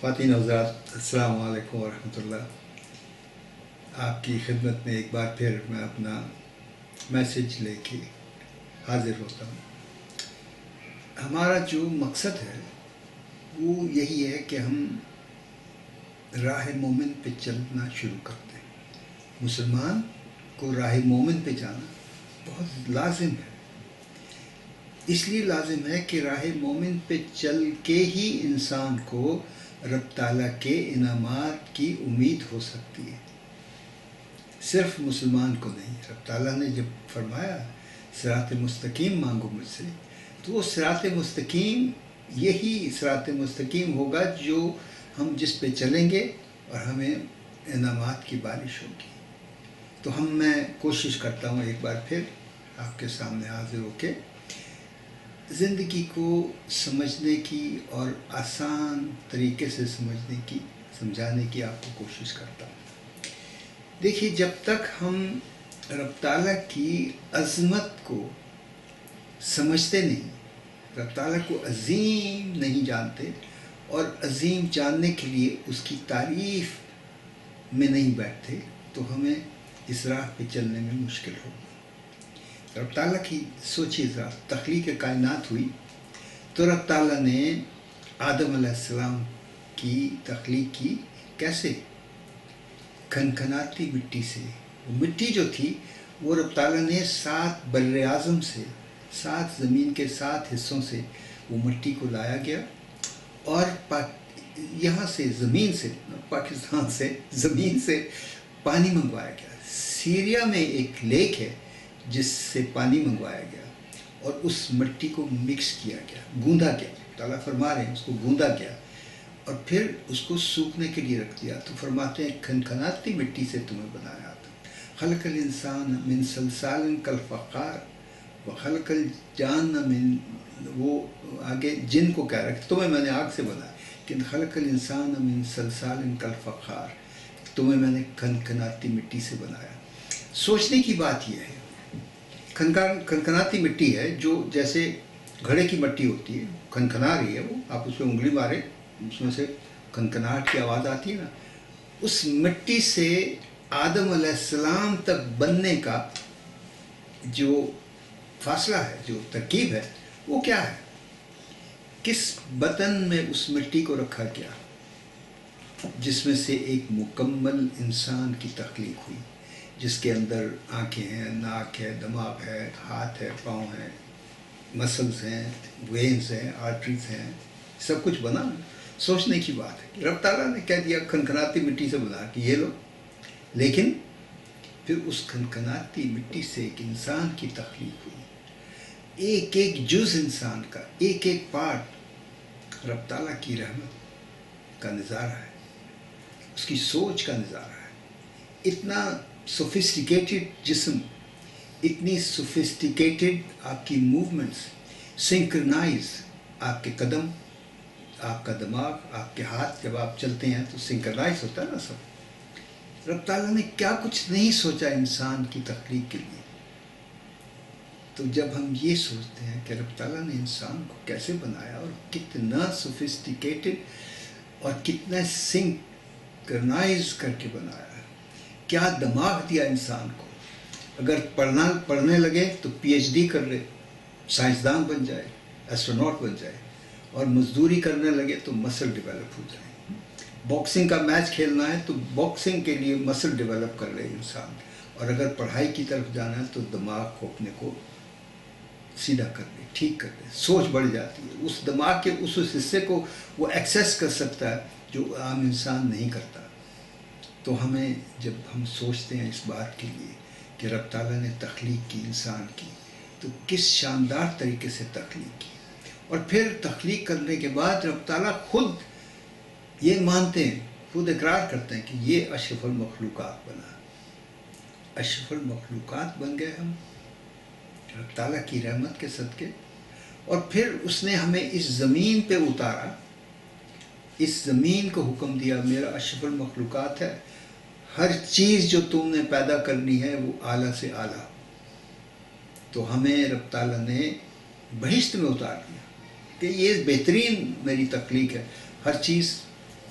خواتین حضرات، السلام علیکم ورحمۃ اللہ۔ آپ کی خدمت میں ایک بار پھر میں اپنا میسج لے کے حاضر ہوتا ہوں۔ ہمارا جو مقصد ہے وہ یہی ہے کہ ہم راہ مومن پہ چلنا شروع کرتے ہیں۔ مسلمان کو راہ مومن پہ جانا بہت لازم ہے۔ اس لیے لازم ہے کہ راہ مومن پہ چل کے ہی انسان کو رب تعالیٰ کے انعامات کی امید ہو سکتی ہے، صرف مسلمان کو نہیں۔ رب تعالیٰ نے جب فرمایا صراط مستقیم مانگو مجھ سے، تو وہ صراط مستقیم یہی صراط مستقیم ہوگا جو ہم جس پہ چلیں گے اور ہمیں انعامات کی بارش ہوگی۔ تو میں کوشش کرتا ہوں ایک بار پھر آپ کے سامنے حاضر ہو کے زندگی کو سمجھنے کی اور آسان طریقے سے سمجھانے کی آپ کو کوشش کرتا ہوں۔ دیکھیے، جب تک ہم رب تعالیٰ کی عظمت کو سمجھتے نہیں، رب تعالیٰ کو عظیم نہیں جانتے اور عظیم جاننے کے لیے اس کی تعریف میں نہیں بیٹھتے، تو ہمیں اس راہ پہ چلنے میں مشکل ہوگی۔ رب تعالیٰ کی سوچیے ذرا، تخلیق کائنات ہوئی تو رب تعالیٰ نے آدم علیہ السلام کی تخلیق کی کیسے؟ کھنکھناتی مٹی سے۔ وہ مٹی جو تھی وہ رب تعالیٰ نے 7 بر اعظم سے، 7 زمین کے 7 حصوں سے وہ مٹی کو لایا گیا، اور یہاں سے زمین سے، پاکستان سے زمین سے پانی منگوایا گیا۔ سیریا میں ایک لیک ہے جس سے پانی منگوایا گیا اور اس مٹی کو مکس کیا گیا، گوندا گیا۔ تعالیٰ فرما رہے ہیں اس کو گوندا گیا اور پھر اس کو سوکھنے کے لیے رکھ دیا۔ تو فرماتے ہیں کھنکھناتی مٹی سے تمہیں بنایا تھا۔ خلق الانسان من صلصال کالفخار وخلق الجان من، وہ آگے جن کو کہہ رہا ہے تمہیں میں نے آگ سے بنایا، کہ خلق الانسان من صلصال کالفخار، تمہیں میں نے کھنکھناتی مٹی سے بنایا۔ سوچنے کی بات یہ ہے، کھنکھناتی مٹی ہے جو جیسے گھڑے کی مٹی ہوتی ہے، کھنکھنا رہی ہے، وہ آپ اس پہ انگلی مارے اس میں سے کھنکھناہٹ کی آواز آتی ہے نا، اس مٹی سے آدم علیہ السلام تک بننے کا جو فاصلہ ہے، جو ترکیب ہے، وہ کیا ہے؟ کس بطن میں اس مٹی کو رکھا گیا جس میں سے ایک مکمل انسان کی تخلیق ہوئی، جس کے اندر آنکھیں ہیں، ناک ہے، دماغ ہے، ہاتھ ہے، پاؤں ہیں، مسلز ہیں، وینز ہیں، آرٹریز ہیں، سب کچھ بنا۔ سوچنے کی بات ہے کہ رب تعالیٰ نے کہہ دیا کھنکھناتی مٹی سے بنا کہ یہ لو، لیکن پھر اس کھنکھناتی مٹی سے ایک انسان کی تخلیق ہوئی۔ ایک ایک جز انسان کا، ایک ایک پارٹ رب تعالیٰ کی رحمت کا نظارہ ہے، اس کی سوچ کا نظارہ ہے۔ اتنا سوفسٹیکیٹڈ جسم، اتنی سوفسٹیکیٹڈ آپ کی موومنٹس، سنکرنائز، آپ کے قدم، آپ کا دماغ، آپ کے ہاتھ، جب آپ چلتے ہیں تو سنکرنائز ہوتا ہے نا سب۔ رب تعالیٰ نے کیا کچھ نہیں سوچا انسان کی تخلیق کے لیے۔ تو جب ہم یہ سوچتے ہیں کہ رب تعالیٰ نے انسان کو کیسے بنایا اور کتنا سوفسٹیکیٹڈ اور کتنا سنکرنائز کر کے بنایا، کیا دماغ دیا انسان کو، اگر پڑھنے لگے تو پی ایچ ڈی کر لے، سائنسدان بن جائے، ایسٹروناٹ بن جائے، اور مزدوری کرنے لگے تو مسل ڈیولپ ہو جائے۔ باکسنگ کا میچ کھیلنا ہے تو باکسنگ کے لیے مسل ڈیولپ کر لے انسان، اور اگر پڑھائی کی طرف جانا ہے تو دماغ کو اپنے کو سیدھا کر لے، ٹھیک کر لے، سوچ بڑھ جاتی ہے۔ اس دماغ کے اس حصے کو وہ ایکسیس کر سکتا ہے جو عام انسان نہیں کرتا۔ تو ہمیں جب ہم سوچتے ہیں اس بات کے لیے کہ رب تعالیٰ نے تخلیق کی انسان کی، تو کس شاندار طریقے سے تخلیق کی، اور پھر تخلیق کرنے کے بعد رب تعالیٰ خود یہ مانتے ہیں، خود اقرار کرتے ہیں کہ یہ اشرف المخلوقات بنا، اشرف المخلوقات بن گئے ہم رب تعالیٰ کی رحمت کے صدقے۔ اور پھر اس نے ہمیں اس زمین پہ اتارا، اس زمین کو حکم دیا میرا اشرف المخلوقات ہے، ہر چیز جو تم نے پیدا کرنی ہے وہ اعلیٰ سے اعلیٰ۔ تو ہمیں رب تعالیٰ نے بہشت میں اتار دیا کہ یہ بہترین میری تخلیق ہے، ہر چیز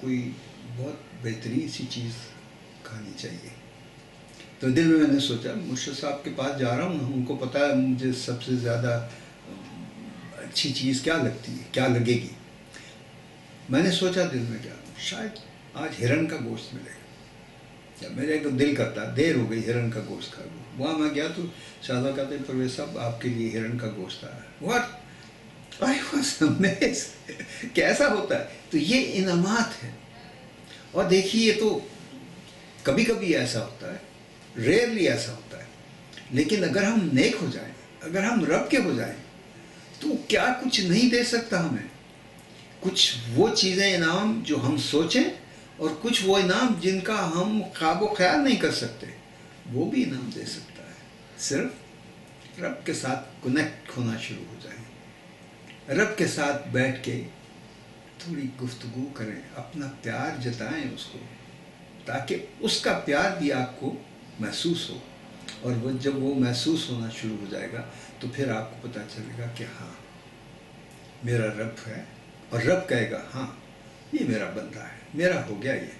کوئی بہت بہترین سی چیز کھانی چاہیے. تو دل میں نے سوچا مرشد صاحب کے پاس جا رہا ہوں، ان کو پتہ ہے مجھے سب سے زیادہ اچھی چیز کیا لگتی ہے، کیا لگے گی. میں نے سوچا دل میں کیا، شاید آج ہرن کا گوشت ملے گا. میرے کو دل کرتا، دیر ہو گئی ہرن کا گوشت کھا لوں. وہاں میں گیا تو شاہزادہ کہتے ہیں پرویز صاحب آپ کے لیے ہرن کا گوشت آیا ہے. واٹ آئی واز امیزڈ، کیسا ہوتا ہے. تو یہ انعامات ہیں. اور دیکھیے یہ تو کبھی کبھی ایسا ہوتا ہے، ریئرلی ایسا ہوتا ہے، لیکن اگر ہم نیک ہو جائیں، اگر ہم رب کے ہو جائیں تو کیا کچھ نہیں دے سکتا ہمیں. کچھ وہ چیزیں انعام جو ہم سوچیں، اور کچھ وہ انعام جن کا ہم خواب و خیال نہیں کر سکتے، وہ بھی انعام دے سکتا ہے. صرف رب کے ساتھ کنیکٹ ہونا شروع ہو جائیں، رب کے ساتھ بیٹھ کے تھوڑی گفتگو کریں، اپنا پیار جتائیں اس کو، تاکہ اس کا پیار بھی آپ کو محسوس ہو. اور وہ جب وہ محسوس ہونا شروع ہو جائے گا تو پھر آپ کو پتہ چلے گا کہ ہاں میرا رب ہے، اور رب کہے گا ہاں یہ میرا بندہ ہے، میرا ہو گیا یہ.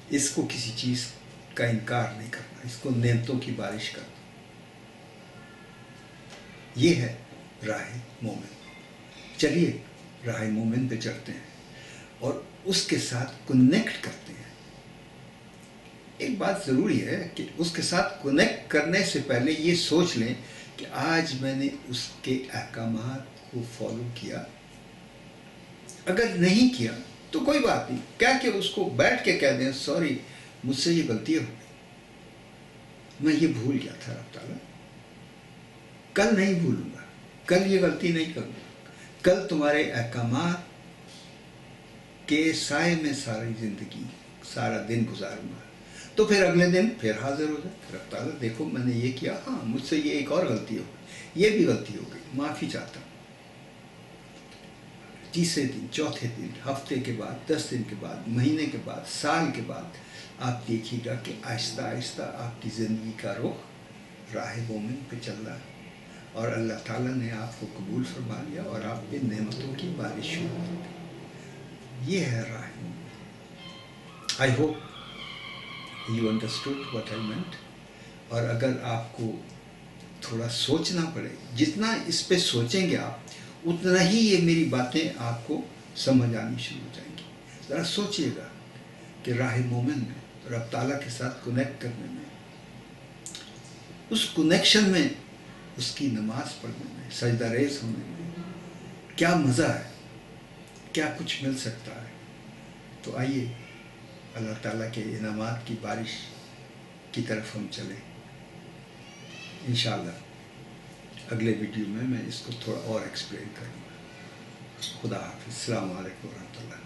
اس کو کسی چیز کا انکار نہیں کرنا، اس کو نعمتوں کی بارش کرنا. یہ ہے راہ مومن. چلیے راہ مومن پہ چڑھتے ہیں اور اس کے ساتھ کنیکٹ کرتے ہیں. ایک بات ضروری ہے کہ اس کے ساتھ کنیکٹ کرنے سے پہلے یہ سوچ لیں کہ آج میں نے اس کے احکامات کو فالو کیا. اگر نہیں کیا تو کوئی بات نہیں، کیا کہ اس کو بیٹھ کے کہہ دیں سوری مجھ سے یہ غلطی ہو گئی، میں یہ بھول گیا تھا رب تعالیٰ، کل نہیں بھولوں گا، کل یہ غلطی نہیں کروں گا، کل تمہارے احکامات کے سائے میں ساری زندگی سارا دن گزاروں گا. تو پھر اگلے دن پھر حاضر ہو جائے، رب تعالیٰ دیکھو میں نے یہ کیا، ہاں مجھ سے یہ ایک اور غلطی ہو گئی، یہ بھی غلطی ہو گئی، معافی چاہتا ہوں. تیسرے دن، چوتھے دن، ہفتے کے بعد، 10 دن کے بعد، مہینے کے بعد، سال کے بعد آپ دیکھیے گا کہ آہستہ آہستہ آپ کی زندگی کا رخ راہ مومن پہ چل رہا ہے، اور اللہ تعالیٰ نے آپ کو قبول فرما لیا اور آپ پہ نعمتوں کی بارش شروع ہو گئی. یہ ہے راہ مومن. I hope you understood what I meant. اور اگر آپ کو تھوڑا سوچنا پڑے، جتنا اس پہ سوچیں گے آپ اتنا ہی یہ میری باتیں آپ کو سمجھ آنی شروع ہو جائیں گی. ذرا سوچئے گا کہ راہ مومن میں رب تعالیٰ کے ساتھ کنیکٹ کرنے میں، اس کنیکشن میں، اس کی نماز پڑھنے میں، سجدہ ریز ہونے میں کیا مزہ ہے، کیا کچھ مل سکتا ہے. تو آئیے اللہ تعالیٰ کے انعامات کی بارش کی طرف ہم چلیں. انشاءاللہ اگلے ویڈیو میں اس کو تھوڑا اور ایکسپلین کروں گا. خدا حافظ. السلام علیکم ورحمۃ اللہ.